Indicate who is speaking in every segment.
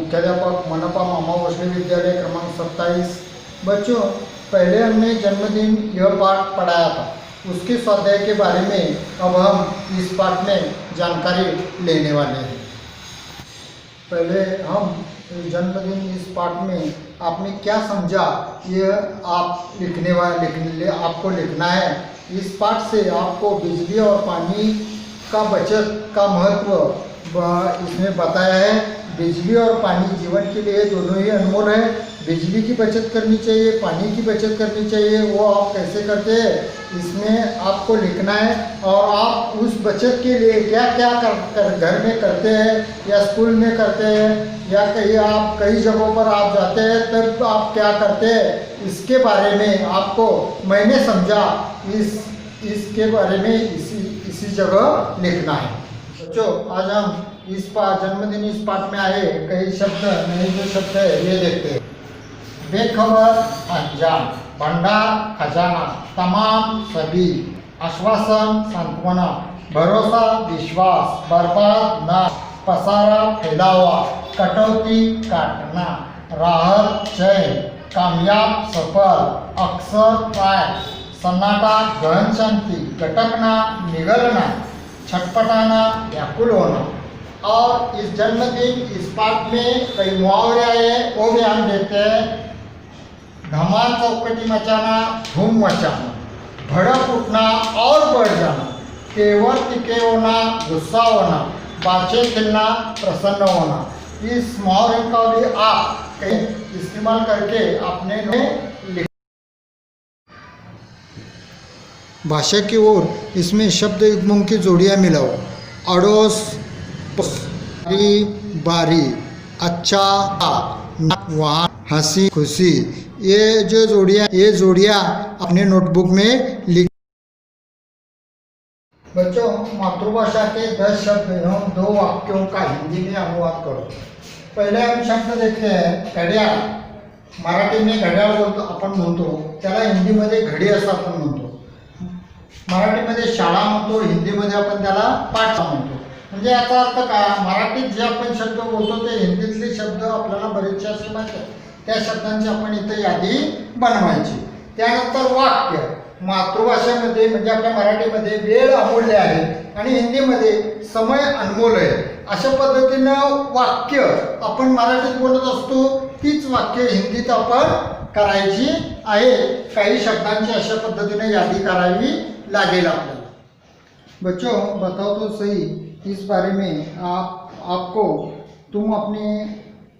Speaker 1: मुख्याध्यापक मनपा मामा भोसले विद्यालय क्रमांक 27। बच्चों, पहले हमने जन्मदिन यह पाठ पढ़ाया था, उसके स्वाध्याय के बारे में अब हम इस पाठ में जानकारी लेने वाले हैं। पहले हम जन्मदिन इस पाठ में आपने क्या समझा यह आप आपको लिखना है। इस पाठ से आपको बिजली और पानी का बचत का महत्व इसमें बताया है। बिजली और पानी जीवन के लिए दोनों ही अनमोल है। बिजली की बचत करनी चाहिए, पानी की बचत करनी चाहिए। वो आप कैसे करते हैं इसमें आपको लिखना है। और आप उस बचत के लिए क्या क्या घर में करते हैं या स्कूल में करते हैं या कहीं आप कई जगहों पर आप जाते हैं तब आप क्या करते हैं, इसके बारे में आपको मैंने समझा इसके बारे में इसी जगह लिखना है। बच्चों, आज हम इस जन्मदिन इस पाठ में आए कई शब्द नए जो शब्द है ये देखते हैं। बेखबर अनजान, भंडार खजाना, तमाम सभी, आश्वासन सांत्वना, भरोसा विश्वास, बर्बाद नाश, पसारा फैलावा, कटौती काटना, राहत चैन, कामयाब सफल, अक्सर पाय, सन्नाटा गहन शांति, गटकना निगलना, छटपटाना व्याकुल होना। और इस जन्मदिन इस पाठ में कई मुहावरे आए हैं, वो भी हम देखते हैं। धमाल चौकटी मचाना, धूम मचाना, भड़क उठना और बढ़ जाना, तेवर तीखे होना, गुस्सा होना, बातें खिलना, प्रसन्न होना। इस मुहावरे का भी आप कहीं इस्तेमाल करके अपने लिख। भाषा की ओर इसमें शब्द युग्मों की जोड़ियाँ मिलाओ। अड़ोस, बारी, अच्छा, वहाँ, हंसी खुशी, ये जोड़ियाँ अपने नोटबुक में लिख। बच्चों, मातृभाषा के 10 शब्द एवं 2 वाक्यों का हिंदी में अनुवाद करो। पहले हम शब्द देखते हैं घड्याळ। मराठी में घड्याळ बोलतो आपण म्हणतो, त्याला हिंदीमध्ये घडी असं आपण म्हणतो। मराठीमध्ये शाळा म्हणतो, हिंदीमध्ये आपण त्याला पाठ म्हणतो। म्हणजे याचा अर्थ काय, मराठीत जे आपण शब्द बोलतो ते हिंदीतले शब्द आपल्याला बरेचसे असे माहिती आहेत, त्या शब्दांची आपण इथे यादी बनवायची। त्यानंतर वाक्य, मातृभाषेमध्ये म्हणजे आपल्या मराठीमध्ये वेळ अमूल्य आहे आणि हिंदीमध्ये समय अनमोल आहे, अशा पद्धतीनं वाक्य आपण मराठीत बोलत असतो, तीच वाक्य हिंदीत आपण करायची आहे। काही शब्दांची अशा पद्धतीने यादी करावी लागेल आपल्याला। बच्चों, बताओ तो सही इस बारे में आपको तुम अपने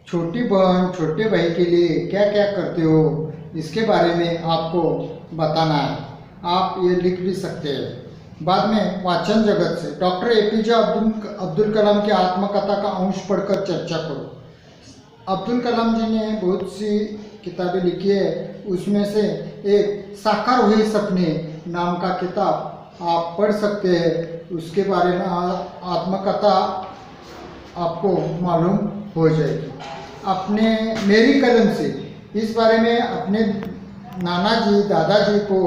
Speaker 1: छोटी बहन छोटे भाई के लिए क्या क्या करते हो, इसके बारे में आपको बताना है। आप ये लिख भी सकते हैं। बाद में वाचन जगत से डॉक्टर APJ अब्दुल कलाम की आत्मकथा का अंश पढ़कर चर्चा करो। अब्दुल कलाम जी ने बहुत सी किताबें लिखी है, उसमें से एक साकार हुए सपने नाम का किताब आप पढ़ सकते हैं। उसके बारे में आत्मकथा आपको मालूम हो जाएगी। अपने मेरी कलम से इस बारे में अपने नाना जी दादाजी को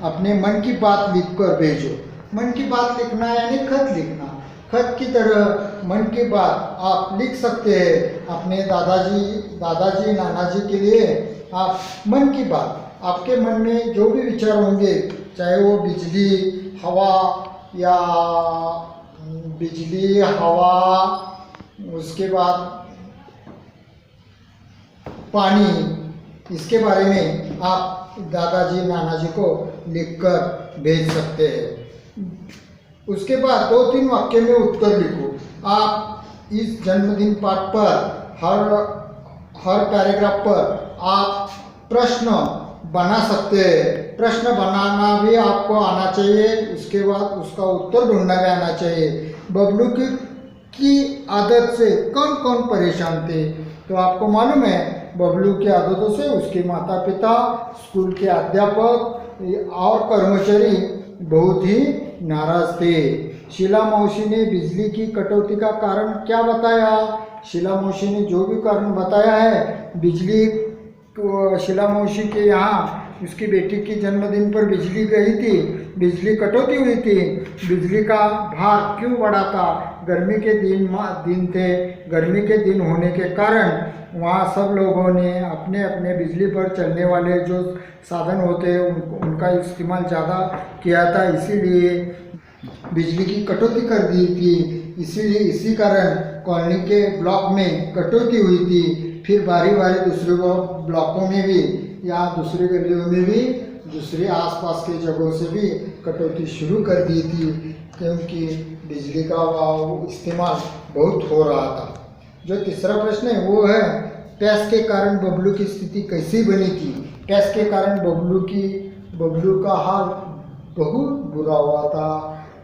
Speaker 1: अपने मन की बात लिखकर भेजो। मन की बात लिखना यानी खत लिखना, खत की तरह मन की बात आप लिख सकते हैं अपने दादाजी नानाजी के लिए। आप मन की बात, आपके मन में जो भी विचार होंगे, चाहे वो बिजली हवा, उसके बाद पानी, इसके बारे में आप दादाजी नानाजी को लिखकर भेज सकते हैं। उसके बाद 2-3 वाक्य में उत्तर लिखो। आप इस जन्मदिन पाठ पर हर पैराग्राफ पर आप प्रश्न बना सकते हैं। प्रश्न बनाना भी आपको आना चाहिए, उसके बाद उसका उत्तर ढूंढना भी आना चाहिए। बबलू की आदत से कौन कौन परेशान थे, तो आपको मालूम है बबलू की आदतों से उसके माता पिता, स्कूल के अध्यापक और कर्मचारी बहुत ही नाराज थे। शीला मौसी ने बिजली की कटौती का कारण क्या बताया। शीला मौसी ने जो भी कारण बताया है, बिजली तो शीला मौसी के यहाँ उसकी बेटी की जन्मदिन पर बिजली गई थी, बिजली कटौती हुई थी, बिजली का भार क्यों बढ़ा था, गर्मी के दिन थे। गर्मी के दिन होने के कारण वहाँ सब लोगों ने अपने अपने बिजली पर चलने वाले जो साधन होते हैं उनका इस्तेमाल ज़्यादा किया था, इसीलिए बिजली की कटौती कर दी थी। इसीलिए इसी कारण कॉलोनी के ब्लॉक में कटौती हुई थी। फिर बारी बारी दूसरे ब्लॉकों में भी या दूसरी गलियों में भी दूसरे आसपास के जगहों से भी कटौती शुरू कर दी थी, क्योंकि बिजली का इस्तेमाल बहुत हो रहा था। जो तीसरा प्रश्न है वो है, प्यास के कारण बबलू की स्थिति कैसी बनी थी। प्यास के कारण बबलू का हाल बहुत बुरा हुआ था।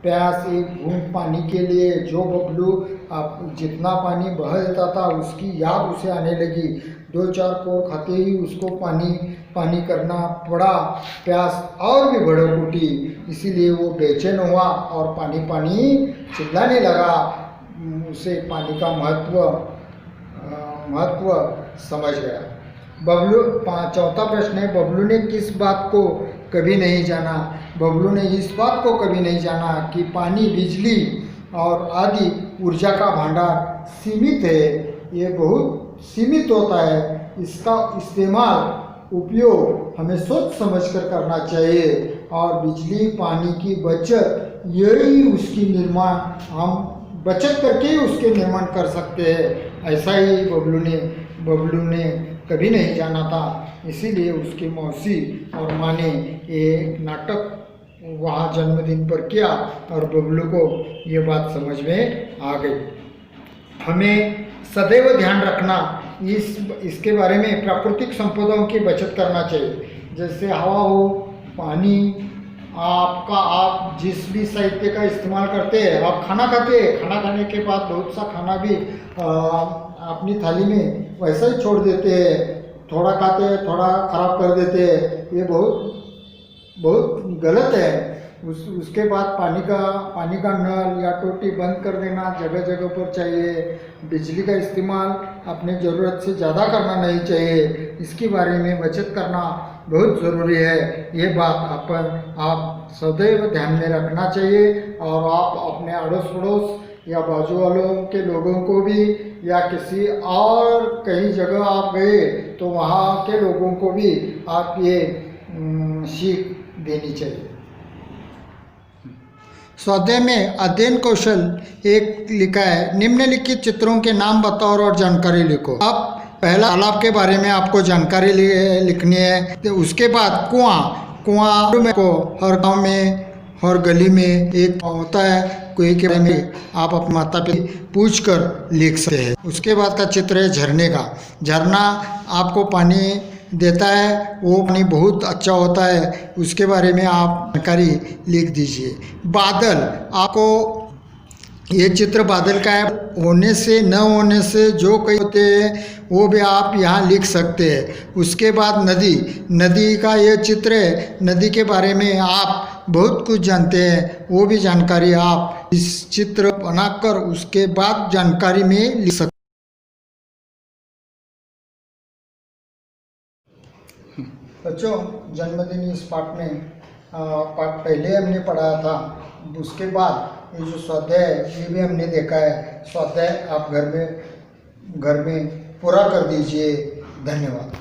Speaker 1: प्यास एक बूंद पानी के लिए जो बबलू जितना पानी बह देता था उसकी याद उसे आने लगी। 2-4 को खाते ही उसको पानी करना पड़ा। प्यास और भी भड़क उठी, इसीलिए वो बेचैन हुआ और पानी चिल्लाने लगा। उसे पानी का महत्व समझ गया। चौथा प्रश्न है, बबलू ने किस बात को कभी नहीं जाना। बबलू ने इस बात को कभी नहीं जाना कि पानी, बिजली और आदि ऊर्जा का भंडार सीमित है। ये बहुत सीमित होता है। इसका उपयोग हमें सोच समझकर करना चाहिए और बिजली पानी की बचत, यही उसकी निर्माण हम बचत करके ही उसके निर्माण कर सकते हैं। ऐसा ही बबलू ने कभी नहीं जाना था। इसीलिए उसकी मौसी और माँ ने एक नाटक वहाँ जन्मदिन पर किया और बबलू को ये बात समझ में आ गई। हमें सदैव ध्यान रखना इसके बारे में, प्राकृतिक संपदाओं की बचत करना चाहिए। जैसे हवा हो, पानी, आप जिस भी साहित्य का इस्तेमाल करते हैं, आप खाना खाते हैं, खाना खाने के बाद बहुत सा खाना भी अपनी थाली में वैसा ही छोड़ देते हैं। थोड़ा खाते हैं, थोड़ा खराब कर देते हैं। ये बहुत गलत है। उसके बाद पानी का नल या टोटी बंद कर देना जगह जगह पर चाहिए। बिजली का इस्तेमाल अपने ज़रूरत से ज़्यादा करना नहीं चाहिए। इसके बारे में बचत करना बहुत ज़रूरी है। ये बात आप सदैव ध्यान में रखना चाहिए और आप अपने अड़ोस पड़ोस या बाजू वालों के लोगों को भी, या किसी और कहीं जगह आप गए तो वहाँ के लोगों को भी आप ये सीख देनी चाहिए। स्वाध्याय में अध्ययन कौशल 1 लिखा है, निम्नलिखित चित्रों के नाम बताओ और जानकारी लिखो। अब पहला तालाब के बारे में आपको जानकारी लिखनी है। तो उसके बाद कुआं को हर गांव में, हर गली में एक होता है। कुएं के बारे में आप अपने माता पिता पूछकर लिख सकते हैं। उसके बाद का चित्र है झरने का। झरना आपको पानी देता है, वो पानी बहुत अच्छा होता है। उसके बारे में आप जानकारी लिख दीजिए। बादल, आपको ये चित्र बादल का है। होने से न होने से जो कई होते हैं वो भी आप यहाँ लिख सकते हैं। उसके बाद नदी का ये चित्र है। नदी के बारे में आप बहुत कुछ जानते हैं, वो भी जानकारी आप इस चित्र बनाकर उसके बाद जानकारी में लिख सकते हैं। बच्चों, जन्मदिन इस पाठ में पाठ पहले हमने पढ़ाया था। उसके बाद ये जो स्वाध्याय है ये भी हमने देखा है। स्वाध्याय आप घर में पूरा कर दीजिए। धन्यवाद।